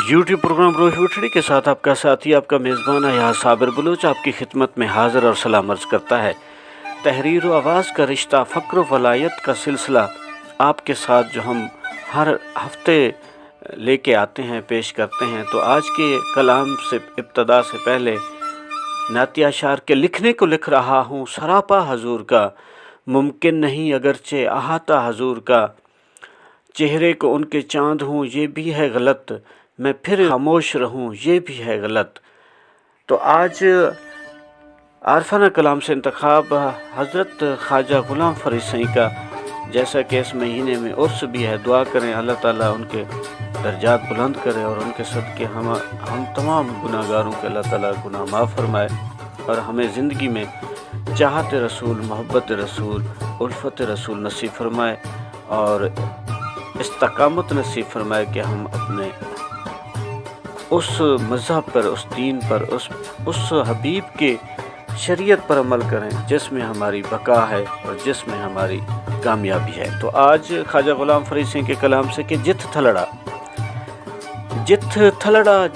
YouTube programme रोही उठड़ी के साथ आपका साथी आपका मेज़बान यहाँ साबिर बलूच आपकी खिदमत में हाज़िर और सलाम अर्ज़ करता है। तहरीर व आवाज़ का रिश्ता फ़क्र वलायत का सिलसिला आपके साथ जो हम हर हफ्ते लेके आते हैं, पेश करते हैं। तो आज के कलाम से इब्तदा से पहले नातिया अशार के लिखने को लिख रहा हूँ सरापा हजूर का, मुमकिन नहीं अगरचे अहाता हजूर का, चेहरे को उनके चाँद हूँ ये भी है गलत, मैं फिर खामोश रहूँ ये भी है गलत। तो आज आरफाना कलाम से इंतखाब हज़रत ख्वाजा ग़ुलाम फ़रीद सईं का, जैसा कि इस महीने में उर्स भी है। दुआ करें अल्लाह ताला उनके दर्जात बुलंद करे और उनके सदक़े हम तमाम गुनाहगारों के अल्लाह ताला गुनाह माफ़ फरमाए और हमें ज़िंदगी में चाहत रसूल, मोहब्बत रसूल, उल्फत रसूल नसीब फरमाए और इस्तकामत नसीब फरमाए कि हम अपने उस मज़हब पर, उस दीन पर, उस हबीब के शरीयत पर अमल करें जिसमें हमारी बका है और जिसमें हमारी कामयाबी है। तो आज ख्वाजा ग़ुलाम फ़रीद सिंह के कलाम से कि जिथ थलड़ा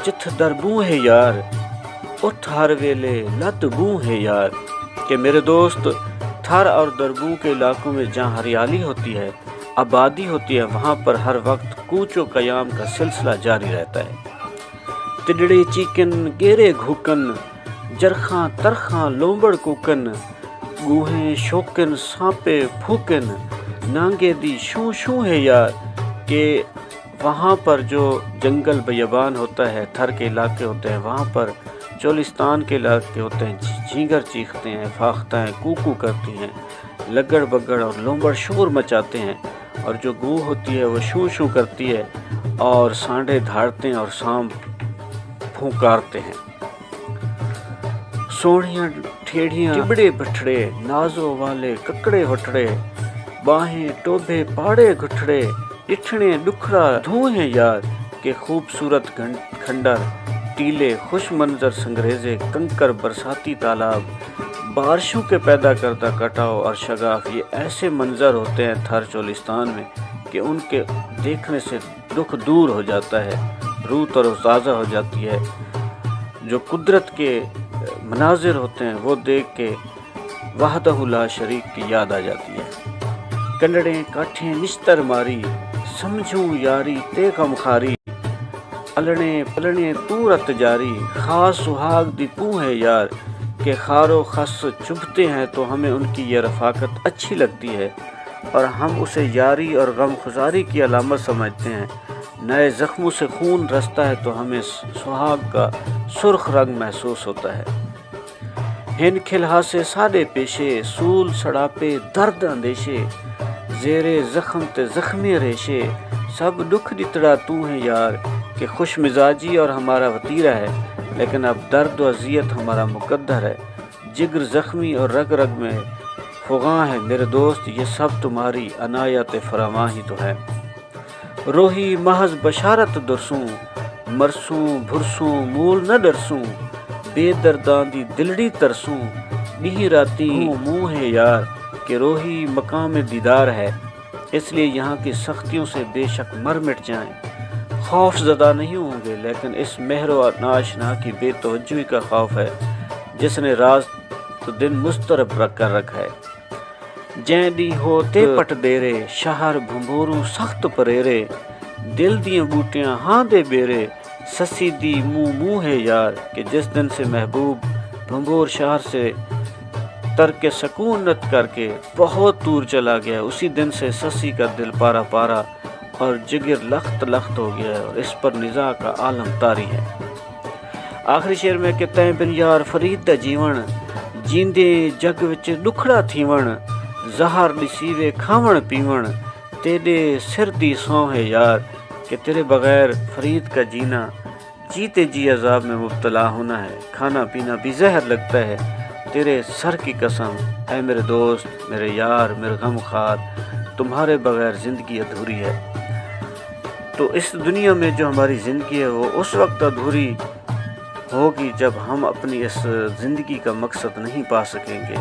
जिथ दरबू है यार, उठ हर वेले लत बू है यार। कि मेरे दोस्त, थर और दरबू के इलाकों में जहाँ हरियाली होती है, आबादी होती है, वहाँ पर हर वक्त कूचो क़याम का सिलसिला जारी रहता है। तिडड़े चीकन गेरे घूकन, जरखां तरखां लोंबड़ कुकन, गूहें शोकन सांपे फूकन, नांगे दी शू शू है यार। कि वहाँ पर जो जंगल बयाबान होता है, थर के इलाके होते हैं, वहाँ पर चोलिस्तान के इलाके होते हैं, झींगर चीखते हैं, फाख्ताएँ कूकू करती हैं, लगड़ बगड़ और लोंबड़ शोर मचाते हैं, और जो गू होती है वो शू शू करती है और सांडे धाड़ते हैं और सांप फूंकारते हैं। सोढ़ियाँ ठेढ़ियाँ टिबड़े बठड़े, नाजों वाले ककड़े वटड़े, बाहें टोभे पाड़े घुटड़े, इठने दुखड़ा धुएं यार। के खूबसूरत खंडर, टीले, खुश मंजर संगरेजे, कंकर, बरसाती तालाब, बारिशों के पैदा करता कटाव और शगाफ, ये ऐसे मंजर होते हैं थर चोलिस्तान में कि उनके देखने से दुख दूर हो जाता है, रूह तरोताज़ा हो जाती है। जो कुदरत के मनाजिर होते हैं वो देख के वहदहु ला शरीक की याद आ जाती है। कंडड़े काठें निस्तर मारी, समझूं यारी ते कम खारी, अलने पलने तू रत जारी, खास सुहाग दी तू है यार। के खारो खस चुभते हैं तो हमें उनकी ये रफ़ाकत अच्छी लगती है और हम उसे यारी और गमगुज़ारी की अलामत समझते हैं। नए ज़ख्मों से खून रसता है तो हमें सुहाग का सुर्ख रंग महसूस होता है। हिन खिलहा से सादे पेशे, सूल सड़ापे दर्द अंदेशे, ज़ेरे ज़ख्म ते ज़ख्मी रेशे, सब दुख दितड़ा तू है यार। कि खुश मिजाजी और हमारा वतीरा है, लेकिन अब दर्द व अज़ियत हमारा मुकद्दर है। जिगर ज़ख्मी और रग रग में फ़ुग़ां है मेरे दोस्त, ये सब तुम्हारी अनायत फरामा ही तो है। रोही महज बशारत दुरसूं, मरसूं भुरसूं मूल न डरसूं, बेदर्दां दी दिलड़ी तरसूं, नी राती मुँह है यार। कि रोही मकाम दीदार है, इसलिए यहाँ की सख्तियों से बेशक मर मिट जाएं, खौफ ज़दा नहीं होंगे, लेकिन इस मेहर और नाशना की बेतवज्जुही का खौफ है जिसने रात तो दिन मुस्तरब रख कर रखा है। जैदी होते पट देरे, शहर भंबोरू सख्त परेरे, दिल दियाँ बूटियाँ हाँ दे बेरे, ससी दी मुँह मुँह है यार। कि जिस दिन से महबूब भंबोर शहर से तर्क सकून रत करके बहुत दूर चला गया, उसी दिन से ससी का दिल पारा पारा और जिगर लख्त लख्त हो गया है और इस पर निज़ा का आलम तारी है। आखिरी शेर में कहते हैं बिन यार फरीद दा जीवन, जींदे जग विच दुखड़ा थीवण, ज़हर दिसीवे खावण पीवण, तेरे सिर दी सौ है यार। कि तेरे बग़ैर फरीद का जीना जीते जी अजाब में मुब्तला होना है, खाना पीना भी जहर लगता है। तेरे सर की कसम ऐ मेरे दोस्त, मेरे यार, मेरे गमखार, तुम्हारे बग़ैर ज़िंदगी अधूरी है। तो इस दुनिया में जो हमारी ज़िंदगी है वो उस वक्त अधूरी होगी जब हम अपनी इस ज़िंदगी का मकसद नहीं पा सकेंगे।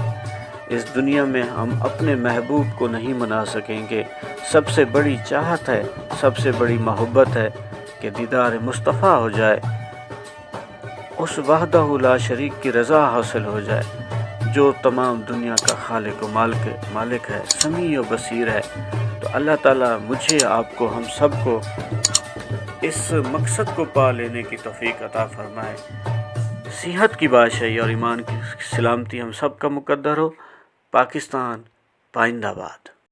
इस दुनिया में हम अपने महबूब को नहीं मना सकेंगे। सबसे बड़ी चाहत है, सबसे बड़ी मोहब्बत है کہ دیدار مصطفیٰ ہو جائے، اس وحدہ لا شریک کی رضا حاصل ہو جائے جو تمام دنیا کا خالق و مالک ہے، سمیع و بصیر ہے۔ تو اللہ تعالیٰ مجھے، آپ کو، ہم سب کو اس مقصد کو پا لینے کی توفیق عطا فرمائے۔ صحت کی بادشاہی اور ایمان کی سلامتی ہم سب کا مقدر ہو۔ پاکستان پائندہ باد۔